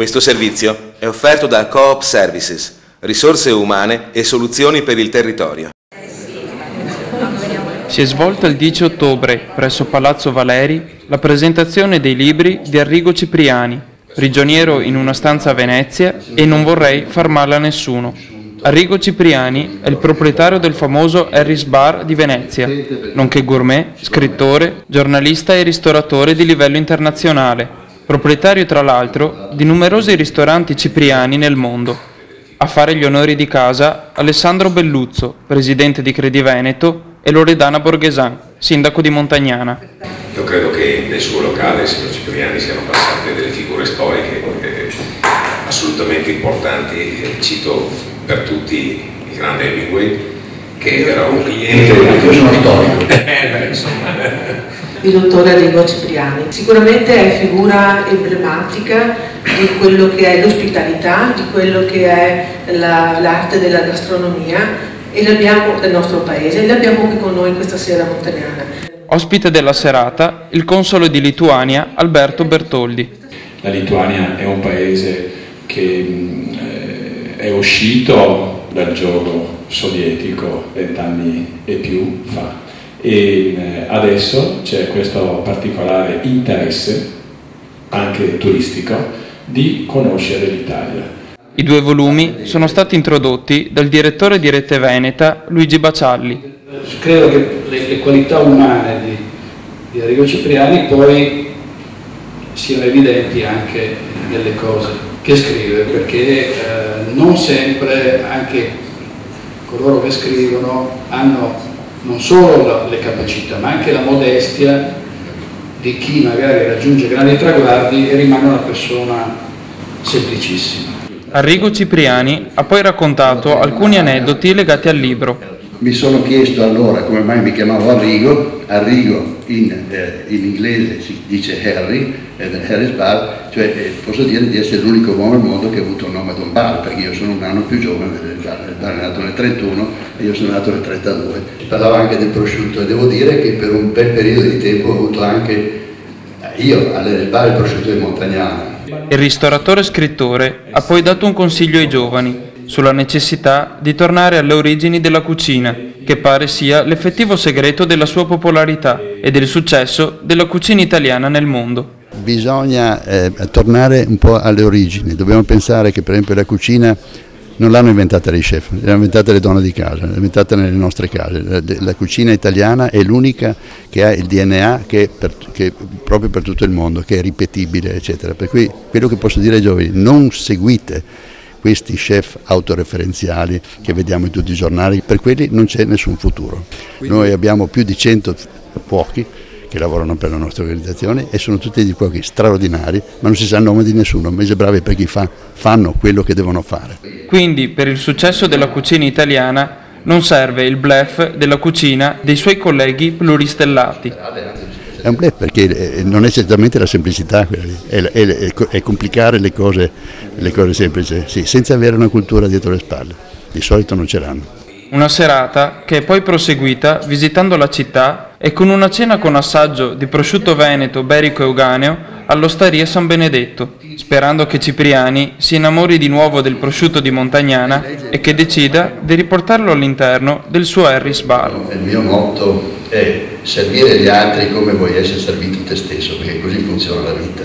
Questo servizio è offerto da Coop Services, risorse umane e soluzioni per il territorio. Si è svolta il 10 ottobre, presso Palazzo Valeri, la presentazione dei libri di Arrigo Cipriani, prigioniero in una stanza a Venezia e non vorrei far male a nessuno. Arrigo Cipriani è il proprietario del famoso Harris Bar di Venezia, nonché gourmet, scrittore, giornalista e ristoratore di livello internazionale, proprietario tra l'altro di numerosi ristoranti cipriani nel mondo. A fare gli onori di casa Alessandro Belluzzo, presidente di Credi Veneto, e Loredana Borghesan, sindaco di Montagnana. Io credo che nel suo locale, signor Cipriani, siano passate delle figure storiche assolutamente importanti. Cito per tutti il grande Hemingway, che era un cliente. Io sono storico. Il dottore Arrigo Cipriani sicuramente è figura emblematica di quello che è l'ospitalità, di quello che è l'arte della gastronomia e l'abbiamo del nostro paese, e l'abbiamo qui con noi questa sera a Montagnana. Ospite della serata il console di Lituania Alberto Bertoldi. La Lituania è un paese che è uscito dal giogo sovietico 20 anni e più fa e adesso c'è questo particolare interesse anche turistico di conoscere l'Italia. I 2 volumi sono stati introdotti dal direttore di Rete Veneta Luigi Bacialli. Credo che le qualità umane di Arrigo Cipriani poi siano evidenti anche nelle cose che scrive, perché non sempre anche coloro che scrivono hanno non solo le capacità ma anche la modestia di chi magari raggiunge grandi traguardi e rimane una persona semplicissima. Arrigo Cipriani ha poi raccontato alcuni aneddoti legati al libro. Mi sono chiesto allora come mai mi chiamavo Arrigo. Arrigo in inglese si dice Harry, Harris Bar, cioè posso dire di essere l'unico uomo al mondo che ha avuto un nome ad un bar, perché io sono un anno più giovane, il bar è nato nel 31 e io sono nato nel 32. Si parlava anche del prosciutto e devo dire che per un bel periodo di tempo ho avuto anche io all'Harris Bar il prosciutto di Montagnana. Il ristoratore scrittore ha poi dato un consiglio ai giovani sulla necessità di tornare alle origini della cucina, che pare sia l'effettivo segreto della sua popolarità e del successo della cucina italiana nel mondo. Bisogna tornare un po' alle origini. Dobbiamo pensare che per esempio la cucina non l'hanno inventata gli chef, l'hanno inventata le donne di casa, l'hanno inventata nelle nostre case. La cucina italiana è l'unica che ha il DNA che proprio per tutto il mondo, che è ripetibile, eccetera. Per cui quello che posso dire ai giovani: non seguite questi chef autoreferenziali che vediamo in tutti i giornali, per quelli non c'è nessun futuro. Noi abbiamo più di 100 cuochi che lavorano per la nostra organizzazione e sono tutti dei cuochi straordinari, ma non si sa il nome di nessuno, invece bravi perché fanno quello che devovono fare. Quindi per il successo della cucina italiana non serve il bluff della cucina dei suoi colleghi pluristellati. È un bluff perché non è certamente la semplicità, è complicare le cose semplici, sì, senza avere una cultura dietro le spalle. Di solito non ce l'hanno. Una serata che è poi proseguita visitando la città e con una cena con assaggio di prosciutto veneto, berico e euganeo all'Osteria San Benedetto, sperando che Cipriani si innamori di nuovo del prosciutto di Montagnana e che decida di riportarlo all'interno del suo Harris Bar. Il mio motto è servire gli altri come vuoi essere servito te stesso, perché così funziona la vita.